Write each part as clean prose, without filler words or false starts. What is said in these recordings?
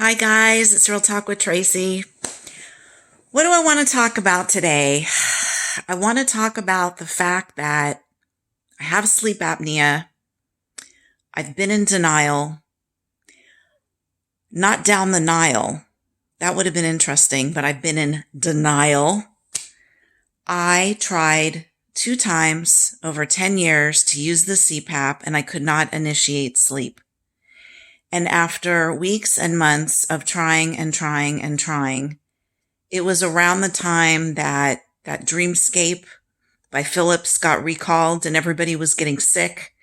Hi guys, it's Real Talk with Tracy. What do I want to talk about today? I want to talk about the fact that I have sleep apnea. I've been in denial, not down the Nile. That would have been interesting, but I've been in denial. I tried 2 times over 10 years to use the CPAP and I could not initiate sleep. And after weeks and months of trying and trying and trying, it was around the time that Dreamscape by Philips got recalled and everybody was getting sick.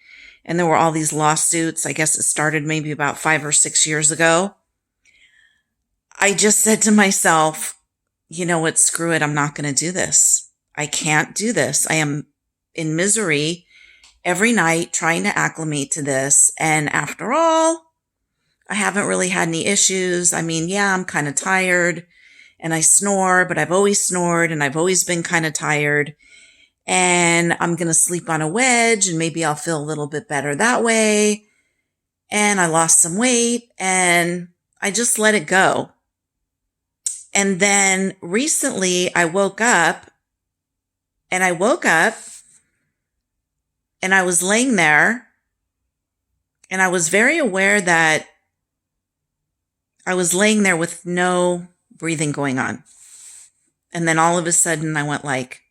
And there were all these lawsuits. I guess it started maybe about 5 or 6 years ago. I just said to myself, you know what, screw it. I'm not going to do this. I can't do this. I am in misery every night trying to acclimate to this. And after all, I haven't really had any issues. I mean, yeah, I'm kind of tired and I snore, but I've always snored and I've always been kind of tired. And I'm going to sleep on a wedge and maybe I'll feel a little bit better that way. And I lost some weight and I just let it go. And then recently I woke up and I was laying there and I was very aware that I was laying there with no breathing going on. And then all of a sudden I went like,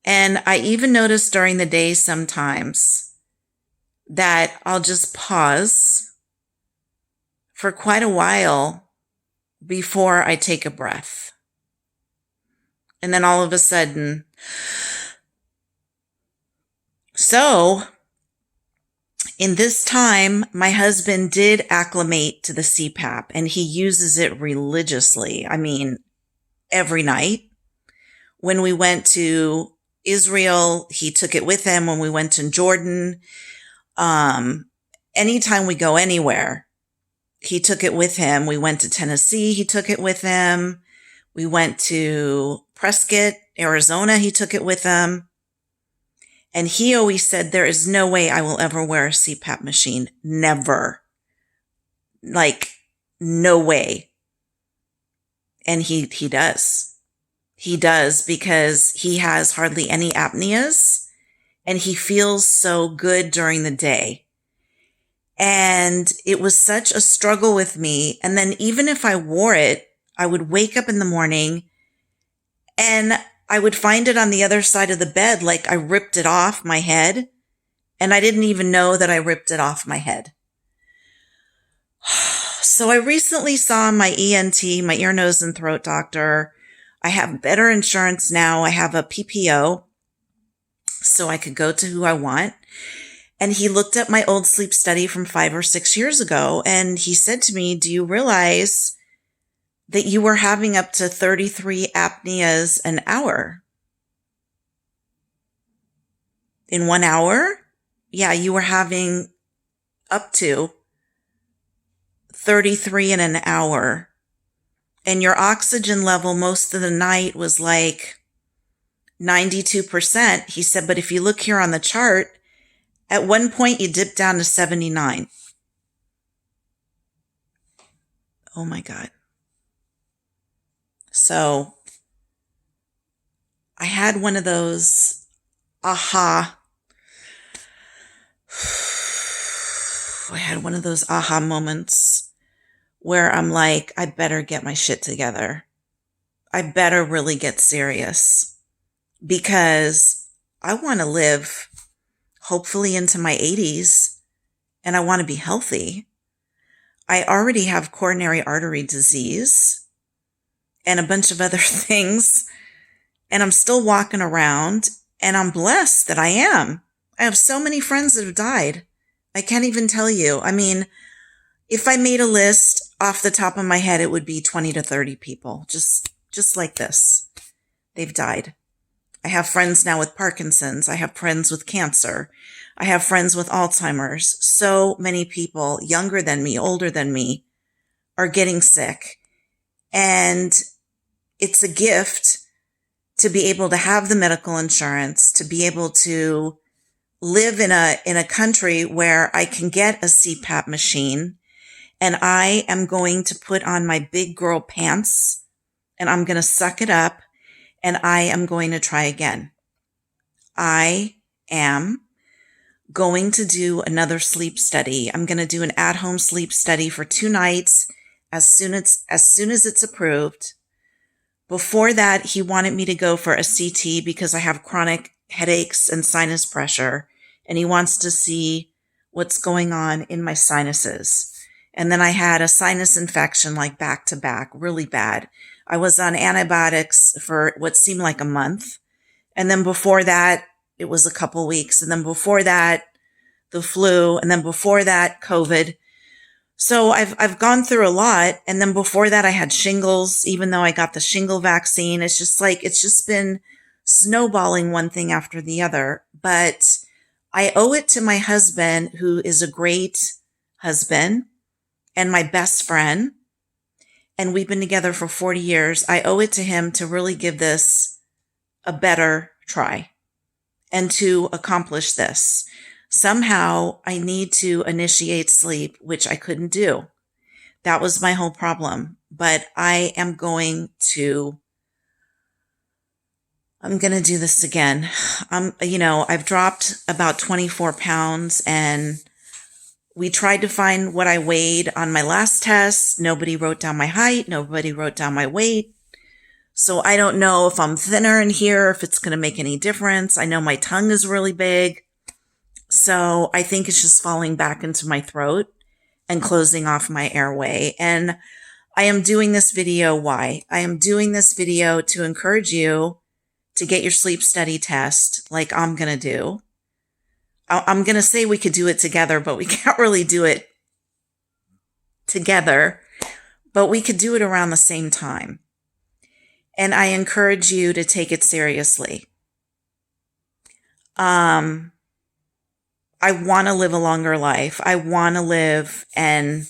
and I even noticed during the day sometimes that I'll just pause for quite a while before I take a breath. And then all of a sudden, so in this time, my husband did acclimate to the CPAP and he uses it religiously. I mean, every night. When we went to Israel, he took it with him. When we went to Jordan, anytime we go anywhere, he took it with him. We went to Tennessee, he took it with him. We went to Prescott, Arizona, he took it with him. And he always said, there is no way I will ever wear a CPAP machine. Never. Like, no way. And he does. He does because he has hardly any apneas and he feels so good during the day. And it was such a struggle with me. And then even if I wore it, I would wake up in the morning and I would find it on the other side of the bed, like I ripped it off my head, and I didn't even know that I ripped it off my head. So I recently saw my ENT, my ear, nose, and throat doctor. I have better insurance now. I have a PPO, so I could go to who I want. And he looked at my old sleep study from 5 or 6 years ago, and he said to me, do you realize that you were having up to 33 apneas an hour? In 1 hour? Yeah, you were having up to 33 in an hour. And your oxygen level most of the night was like 92%. He said, but if you look here on the chart, at one point you dipped down to 79. Oh my God. So I had one of those aha moments where I'm like, I better get my shit together. I better really get serious because I want to live hopefully into my 80s and I want to be healthy. I already have coronary artery disease and a bunch of other things, and I'm still walking around, and I'm blessed that I am. I have so many friends that have died. I can't even tell you. I mean, if I made a list off the top of my head, it would be 20 to 30 people, just like this. They've died. I have friends now with Parkinson's. I have friends with cancer. I have friends with Alzheimer's. So many people, younger than me, older than me, are getting sick. And it's a gift to be able to have the medical insurance, to be able to live in a country where I can get a CPAP machine, and I am going to put on my big girl pants and I'm going to suck it up and I am going to try again. I am going to do another sleep study. I'm going to do an at-home sleep study for 2 nights as soon as it's approved. Before that, he wanted me to go for a CT because I have chronic headaches and sinus pressure, and he wants to see what's going on in my sinuses. And then I had a sinus infection like back to back, really bad. I was on antibiotics for what seemed like a month. And then before that, it was a couple weeks. And then before that, the flu. And then before that, COVID. So I've gone through a lot. And then before that, I had shingles, even though I got the shingle vaccine. It's just been snowballing one thing after the other. But I owe it to my husband, who is a great husband and my best friend. And we've been together for 40 years. I owe it to him to really give this a better try and to accomplish this. Somehow I need to initiate sleep, which I couldn't do. That was my whole problem. But I'm going to do this again. I've dropped about 24 pounds, and we tried to find what I weighed on my last test. Nobody wrote down my height. Nobody wrote down my weight. So I don't know if I'm thinner in here, if it's going to make any difference. I know my tongue is really big. So I think it's just falling back into my throat and closing off my airway. And I am doing this video. Why? I am doing this video to encourage you to get your sleep study test like I'm going to do. I'm going to say we could do it together, but we can't really do it together, but we could do it around the same time. And I encourage you to take it seriously. I want to live a longer life. I want to live, and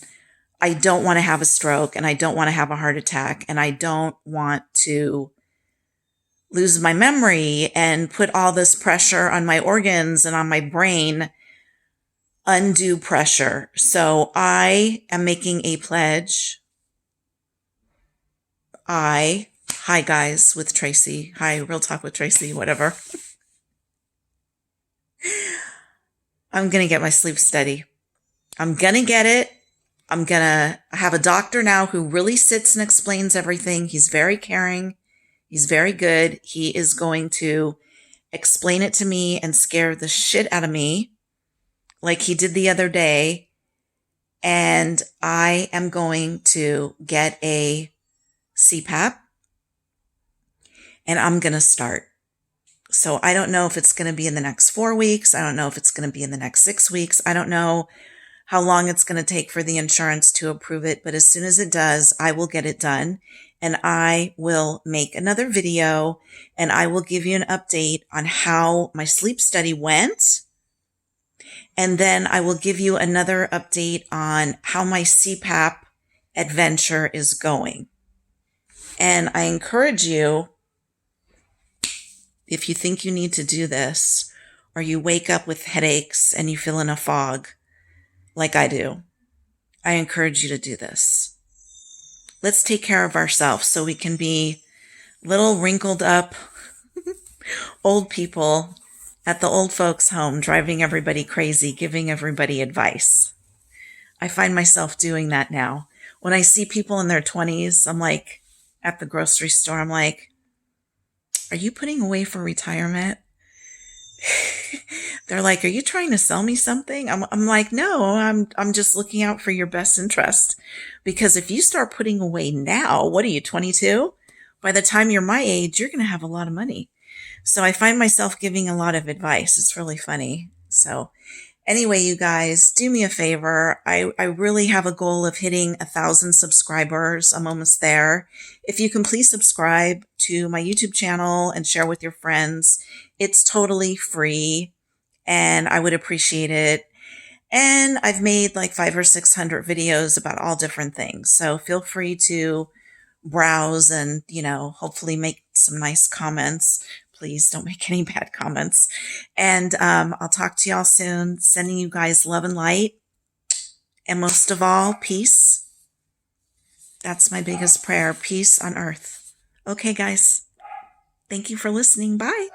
I don't want to have a stroke, and I don't want to have a heart attack, and I don't want to lose my memory and put all this pressure on my organs and on my brain, undue pressure. So I am making a pledge. Hi guys with Tracy. Hi, Real Talk with Tracy, whatever. I'm going to get my sleep study. I'm going to get it. I have a doctor now who really sits and explains everything. He's very caring. He's very good. He is going to explain it to me and scare the shit out of me like he did the other day. And I am going to get a CPAP, and I'm going to start. So I don't know if it's going to be in the next 4 weeks. I don't know if it's going to be in the next 6 weeks. I don't know how long it's going to take for the insurance to approve it. But as soon as it does, I will get it done, and I will make another video, and I will give you an update on how my sleep study went. And then I will give you another update on how my CPAP adventure is going. And I encourage you, if you think you need to do this, or you wake up with headaches and you feel in a fog like I do, I encourage you to do this. Let's take care of ourselves so we can be little wrinkled up old people at the old folks' home, driving everybody crazy, giving everybody advice. I find myself doing that now. When I see people in their 20s, I'm like, at the grocery store, I'm like, are you putting away for retirement? They're like, are you trying to sell me something? I'm like, no, I'm just looking out for your best interest. Because if you start putting away now, what are you, 22? By the time you're my age, you're going to have a lot of money. So I find myself giving a lot of advice. It's really funny. So anyway, you guys, do me a favor. I really have a goal of hitting 1,000 subscribers. I'm almost there. If you can please subscribe to my YouTube channel and share with your friends. It's totally free, and I would appreciate it. And I've made like 500 or 600 videos about all different things. So feel free to browse and, hopefully make some nice comments. please don't make any bad comments. And I'll talk to y'all soon. Sending you guys love and light. And most of all, peace. That's my biggest prayer. Peace on earth. Okay, guys. Thank you for listening. Bye.